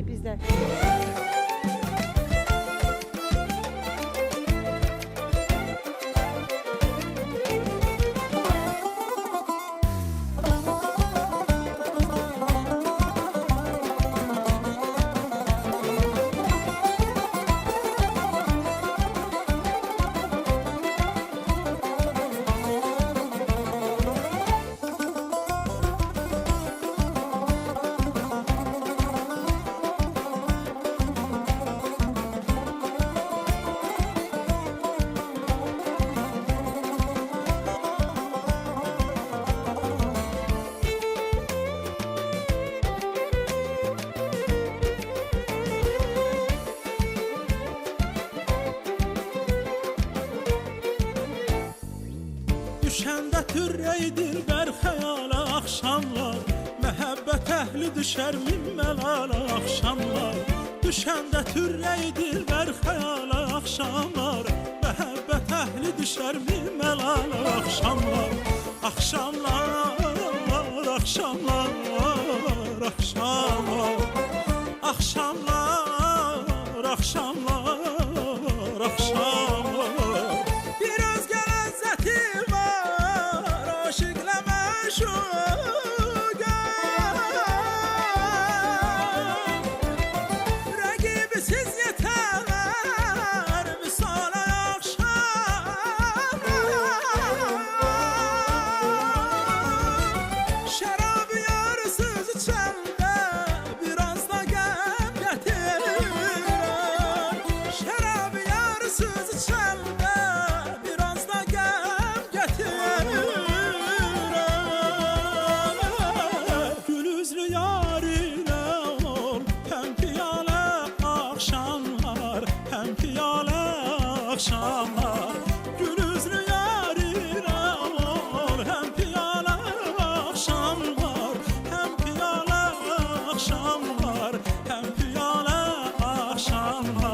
Bizler. Düşəndə türrey dilbər xəyala axşamlar, məhəbbət əhli düşər min məlala axşamlar. Düşəndə türrey dilbər xəyala axşamlar, məhəbbət əhli düşər min məlala axşamlar. Axşamlar, axşamlar, axşamlar, axşamlar, axşamlar, axşamlar. Akşamlar gül üzlü yarine ol, hem piyale akşamlar, hem piyale akşamlar, hem piyale akşamlar.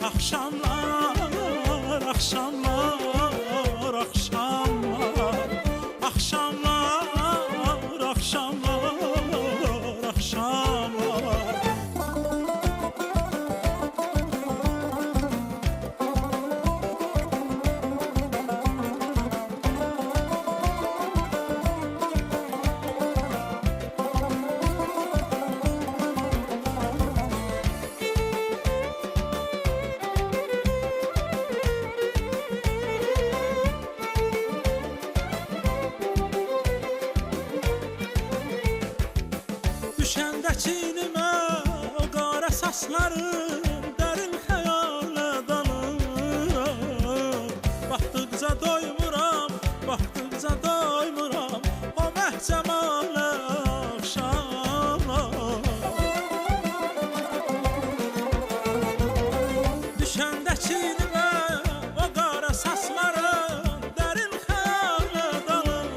Akşamlar, akşamlar, akşamlar, akşamlar, akşamlar, akşamlar. Düşəndə çiynimə o qara saçların dərin xəyala dalıram. Baxdıqca doymuram, baxdıqca doymuram o məhcəmalı axşamlar. Düşəndə çiynimə o qara saçların dərin xəyala dalıram.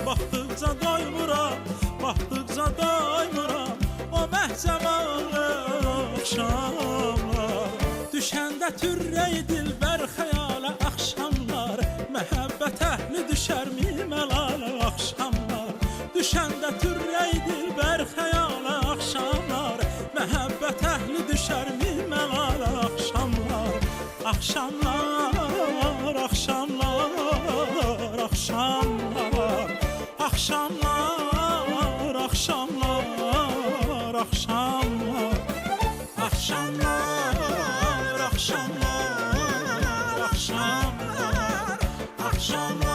Baxdıqca doymuram, baxdıqca doymuram o məhcəmalı axşamlar. Düşəndə türrey dilbər xəyala axşamlar, məhəbbət əhli düşər min məlala axşamlar. Düşəndə türrey dilbər xəyala axşamlar, məhəbbət əhli düşər min məlala axşamlar. Axşamlar, axşamlar, axşamlar, axşamlar, akşamlar, akşamlar, akşamlar, akşamlar, akşamlar, akşamlar.